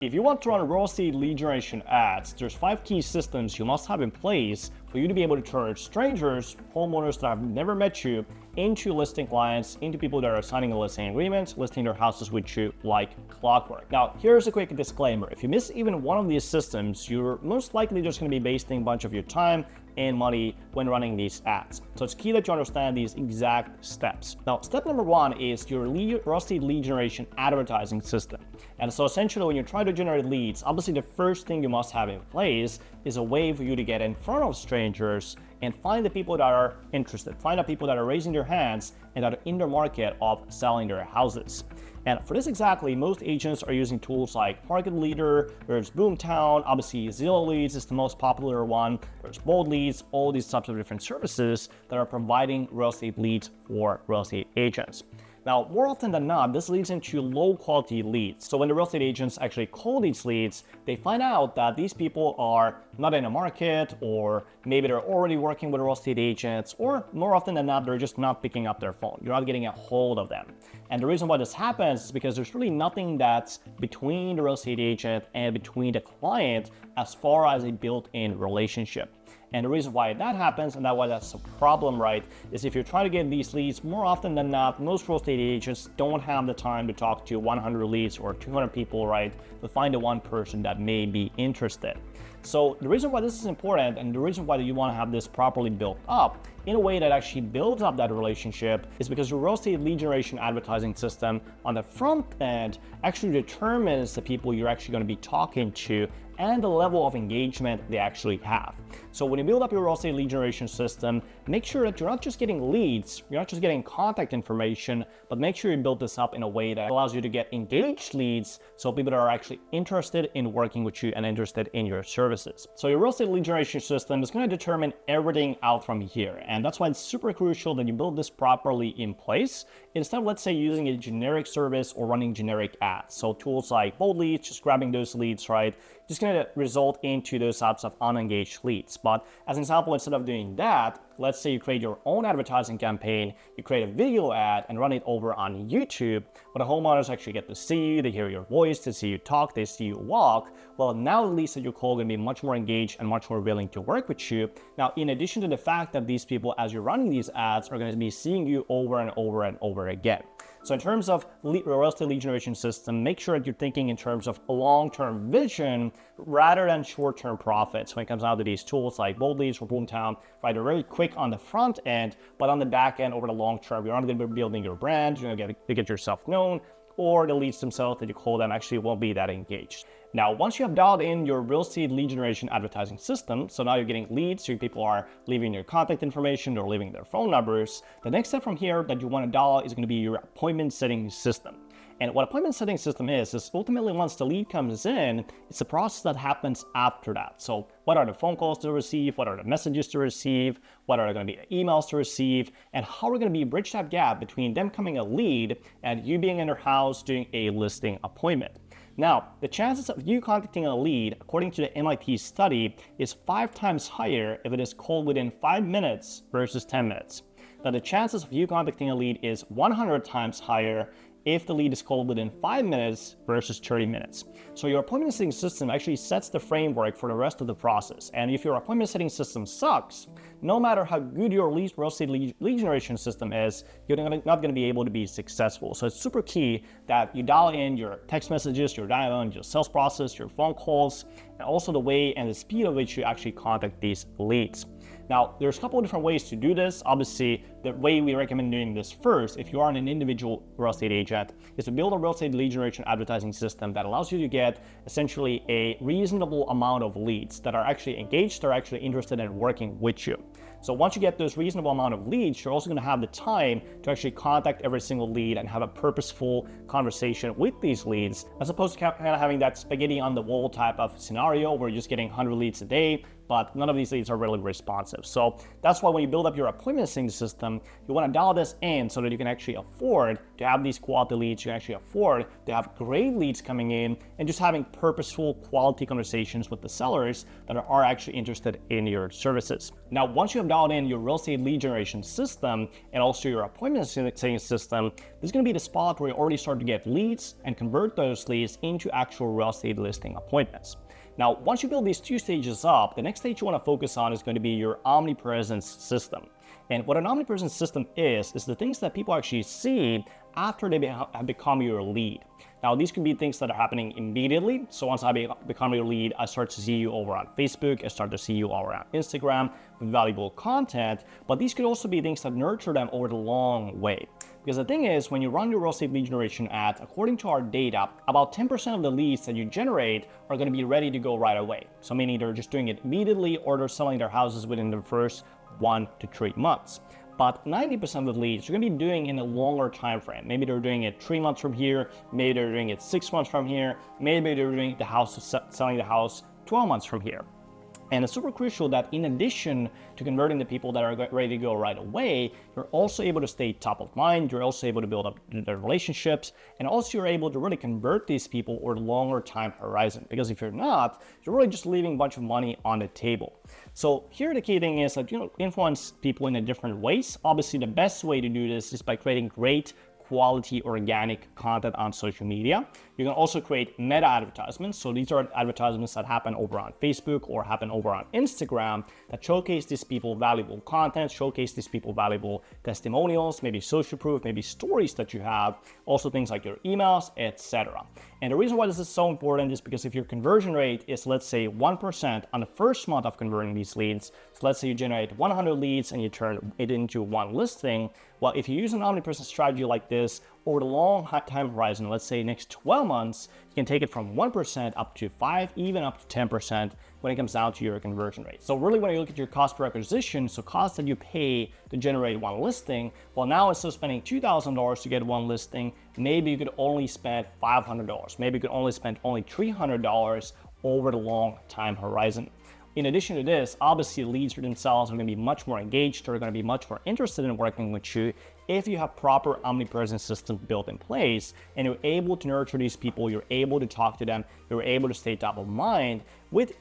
If you want to run real estate lead generation ads, there's 5 key systems you must have in place for you to be able to turn strangers, homeowners that have never met you, into listing clients, into people that are signing a listing agreement, listing their houses with you like clockwork. Now, here's a quick disclaimer. If you miss even one of these systems, you're most likely just going to be wasting a bunch of your time and money when running these ads. So it's key that you understand these exact steps. Now, step number 1 is your real estate lead generation advertising system. And so essentially when you're trying to generate leads, obviously the first thing you must have in place is a way for you to get in front of strangers and find the people that are interested, find the people that are raising their hands and that are in the market of selling their houses. And for this exactly, most agents are using tools like MarketLeader, there's BoomTown, obviously Zillow Leads is the most popular one, there's BoldLeads, all these types of different services that are providing real estate leads for real estate agents. Now, more often than not, this leads into low quality leads. So when the real estate agents actually call these leads, they find out that these people are not in the market, or maybe they're already working with real estate agents, or more often than not, they're just not picking up their phone. You're not getting a hold of them. And the reason why this happens is because there's really nothing that's between the real estate agent and between the client as far as a built-in relationship. And the reason why that happens and why that's a problem, right, is if you're trying to get these leads, more often than not, most real estate agents don't have the time to talk to 100 leads or 200 people, right, to find the one person that may be interested. So the reason why this is important and the reason why you want to have this properly built up in a way that actually builds up that relationship is because your real estate lead generation advertising system on the front end actually determines the people you're actually going to be talking to and the level of engagement they actually have. So when you build up your real estate lead generation system, make sure that you're not just getting leads, you're not just getting contact information, but make sure you build this up in a way that allows you to get engaged leads, so people that are actually interested in working with you and interested in your services. So your real estate lead generation system is going to determine everything out from here. And that's why it's super crucial that you build this properly in place instead of, let's say, using a generic service or running generic ads. So tools like BoldLeads, just grabbing those leads, right, just going to result into those types of unengaged leads. But as an example, instead of doing that, let's say you create your own advertising campaign, you create a video ad and run it over on YouTube, where the homeowners actually get to see you, they hear your voice, they see you talk, they see you walk. Well, now the leads that you call are going to be much more engaged and much more willing to work with you. Now, in addition to the fact that these people, as you're running these ads, are going to be seeing you over and over and over again. So in terms of real estate lead generation system, make sure that you're thinking in terms of long-term vision rather than short-term profits when it comes down to these tools like BoldLeads or BoomTown, right? They're very quick on the front end, but on the back end over the long term, you're not going to be building your brand, you're going to get yourself known, or the leads themselves that you call them actually won't be that engaged. Now, once you have dialed in your real estate lead generation advertising system, so now you're getting leads, so people are leaving their contact information or leaving their phone numbers, the next step from here that you want to dial is going to be your appointment setting system. And what appointment setting system is ultimately once the lead comes in, it's a process that happens after that. So what are the phone calls to receive? What are the messages to receive? What are going to be the emails to receive? And how are we going to bridge that gap between them coming a lead and you being in their house doing a listing appointment? Now, the chances of you contacting a lead, according to the MIT study, is 5 times higher if it is called within 5 minutes versus 10 minutes. Now, the chances of you contacting a lead is 100 times higher if the lead is called within 5 minutes versus 30 minutes. So your appointment setting system actually sets the framework for the rest of the process. And if your appointment setting system sucks, no matter how good your real estate lead generation system is, you're not going to be able to be successful. So it's super key that you dial in your text messages, you dial in your sales process, your phone calls, and also the way and the speed at which you actually contact these leads. Now, there's a couple of different ways to do this. Obviously, the way we recommend doing this first, if you are an individual real estate agent, is to build a real estate lead generation advertising system that allows you to get essentially a reasonable amount of leads that are actually engaged, are actually interested in working with you. So once you get those reasonable amount of leads, you're also going to have the time to actually contact every single lead and have a purposeful conversation with these leads, as opposed to kind of having that spaghetti on the wall type of scenario where you're just getting 100 leads a day, but none of these leads are really responsive. So that's why when you build up your appointment setting system, you want to dial this in so that you can actually afford to have these quality leads, you can actually afford to have great leads coming in and just having purposeful quality conversations with the sellers that are actually interested in your services. Now, once you have dialed in your real estate lead generation system and also your appointment setting system, this is going to be the spot where you already start to get leads and convert those leads into actual real estate listing appointments. Now, once you build these two stages up, the next stage you want to focus on is going to be your Omnipresence system. And what an Omnipresence system is the things that people actually see after they have become your lead. Now, these could be things that are happening immediately. So once I become your lead, I start to see you over on Facebook, I start to see you over on Instagram with valuable content. But these could also be things that nurture them over the long way. Because the thing is, when you run your real estate lead generation ads, according to our data, about 10% of the leads that you generate are going to be ready to go right away. So meaning they're just doing it immediately or they're selling their houses within the first 1 to 3 months. But 90% of the leads you're going to be doing in a longer time frame. Maybe they're doing it 3 months from here, maybe they're doing it 6 months from here, maybe they're doing selling the house 12 months from here. And it's super crucial that in addition to converting the people that are ready to go right away, you're also able to stay top of mind, you're also able to build up the relationships, and also you're able to really convert these people over a longer time horizon. Because if you're not, you're really just leaving a bunch of money on the table. So here the key thing is that influence people in a different ways. Obviously, the best way to do this is by creating great quality organic content on social media. You can also create meta advertisements. So these are advertisements that happen over on Facebook or happen over on Instagram that showcase these people valuable content, showcase these people valuable testimonials, maybe social proof, maybe stories that you have, also things like your emails, etc. And the reason why this is so important is because if your conversion rate is, let's say, 1% on the first month of converting these leads, so let's say you generate 100 leads and you turn it into one listing, well, if you use an omnipresent strategy like this over the long time horizon, let's say next 12 months, you can take it from 1% up to 5, even up to 10% when it comes down to your conversion rate. So really when you look at your cost per acquisition, so cost that you pay to generate one listing, well now instead of spending $2,000 to get one listing, maybe you could only spend $500. Maybe you could only spend only $300 over the long time horizon. In addition to this, obviously leads themselves are going to be much more engaged, they're going to be much more interested in working with you if you have proper omnipresence system built in place and you're able to nurture these people, you're able to talk to them, you're able to stay top of mind with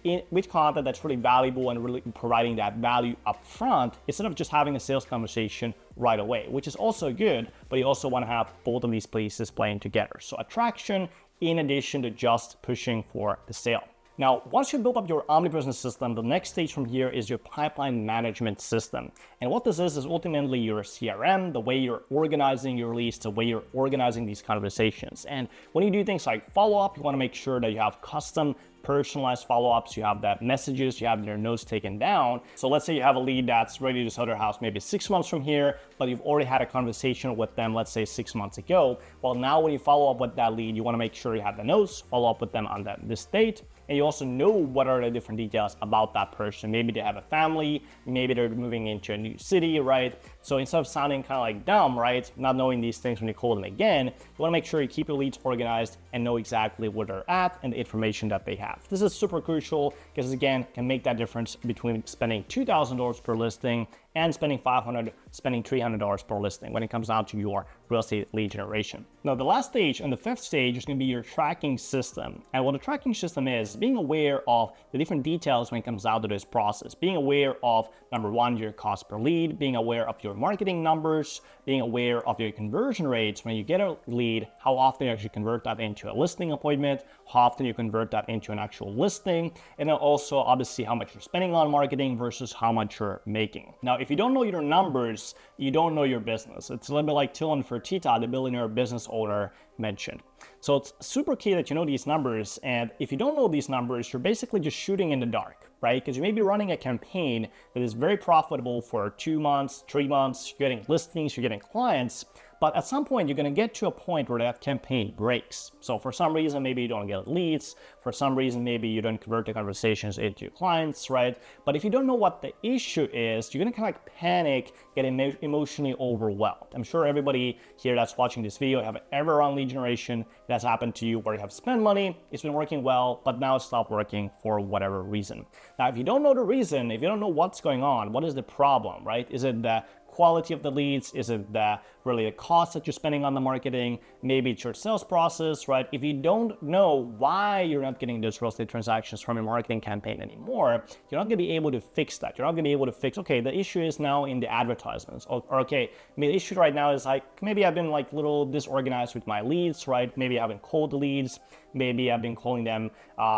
content that's really valuable and really providing that value up front instead of just having a sales conversation right away, which is also good, but you also want to have both of these pieces playing together. So attraction in addition to just pushing for the sale. Now, once you build up your omnipresence system, the next stage from here is your pipeline management system. And what this is ultimately your CRM, the way you're organizing your leads, the way you're organizing these conversations. And when you do things like follow-up, you want to make sure that you have custom personalized follow-ups, you have that messages, you have their notes taken down. So let's say you have a lead that's ready to sell their house maybe 6 months from here, but you've already had a conversation with them, let's say 6 months ago. Well, now when you follow up with that lead, you want to make sure you have the notes, follow up with them on this date, and you also know what are the different details about that person. Maybe they have a family, maybe they're moving into a new city, right? So instead of sounding kind of like dumb, right, not knowing these things when you call them again, you want to make sure you keep your leads organized and know exactly where they're at and the information that they have. This is super crucial because again, can make that difference between spending $2,000 per listing and spending $500, spending $300 per listing when it comes down to your real estate lead generation. Now, the last stage and the fifth stage is going to be your tracking system. And what the tracking system is being aware of the different details when it comes down to this process, being aware of, number one, your cost per lead, being aware of your marketing numbers, being aware of your conversion rates when you get a lead, how often you actually convert that into a listing appointment, how often you convert that into an actual listing, and then also obviously how much you're spending on marketing versus how much you're making. Now, if you don't know your numbers, you don't know your business. It's a little bit like Tilman Fertitta, the billionaire business owner, mentioned. So it's super key that you know these numbers. And if you don't know these numbers, you're basically just shooting in the dark, right? Because you may be running a campaign that is very profitable for 2 months, 3 months, you're getting listings, you're getting clients. But at some point, you're going to get to a point where that campaign breaks. So for some reason, maybe you don't get leads. For some reason, maybe you don't convert the conversations into clients, right? But if you don't know what the issue is, you're going to kind of like panic, get emotionally overwhelmed. I'm sure everybody here that's watching this video have ever run lead generation that's happened to you where you have spent money, it's been working well, but now it stopped working for whatever reason. Now, if you don't know the reason, if you don't know what's going on, what is the problem, right? Is it the quality of the leads? Is it the related costs that you're spending on the marketing, maybe it's your sales process, right? If you don't know why you're not getting those real estate transactions from your marketing campaign anymore, you're not gonna be able to fix that. You're not gonna be able to fix, okay, the issue is now in the advertisements, or okay, maybe the issue right now is like, maybe I've been like a little disorganized with my leads, right? Maybe I haven't called the leads, maybe I've been calling them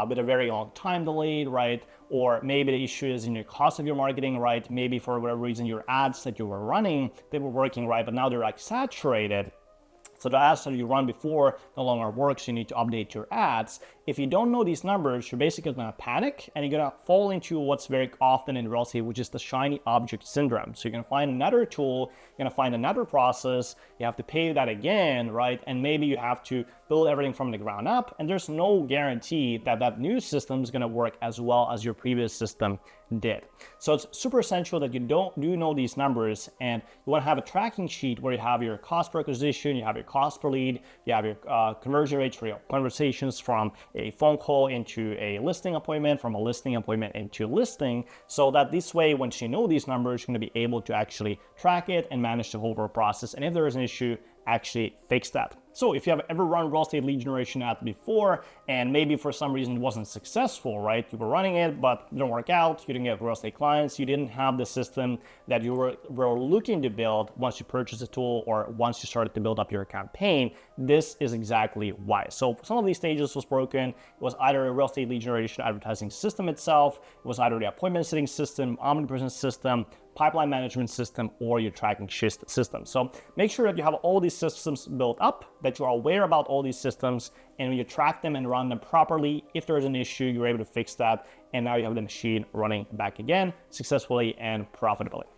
with a very long time delayed, right? Or maybe the issue is in your cost of your marketing, right? Maybe for whatever reason your ads that you were running, they were working right, but now they're like saturated. So the ads that you run before no longer works, you need to update your ads. If you don't know these numbers, you're basically gonna panic and you're gonna fall into what's very often in real estate, which is the shiny object syndrome. So you're gonna find another tool, you're gonna find another process, you have to pay that again, right? And maybe you have to build everything from the ground up, and there's no guarantee that that new system is gonna work as well as your previous system did. So it's super essential that you do know these numbers, and you wanna have a tracking sheet where you have your cost per acquisition, you have your cost per lead, you have your conversion rates for your conversations from a phone call into a listing appointment, from a listing appointment into listing, so that this way, once you know these numbers, you're gonna be able to actually track it and manage the whole process. And if there is an issue, actually fix that. So if you have ever run real estate lead generation ad before, and maybe for some reason it wasn't successful, right? You were running it, but it didn't work out, you didn't get real estate clients, you didn't have the system that you were looking to build once you purchased a tool or once you started to build up your campaign, this is exactly why. So some of these stages was broken. It was either a real estate lead generation advertising system itself, it was either the appointment setting system, Omnipresence system, pipeline management system, or your tracking system. So make sure that you have all these systems built up, that you are aware about all these systems, and when you track them and run them properly, if there is an issue, you're able to fix that, and now you have the machine running back again successfully and profitably.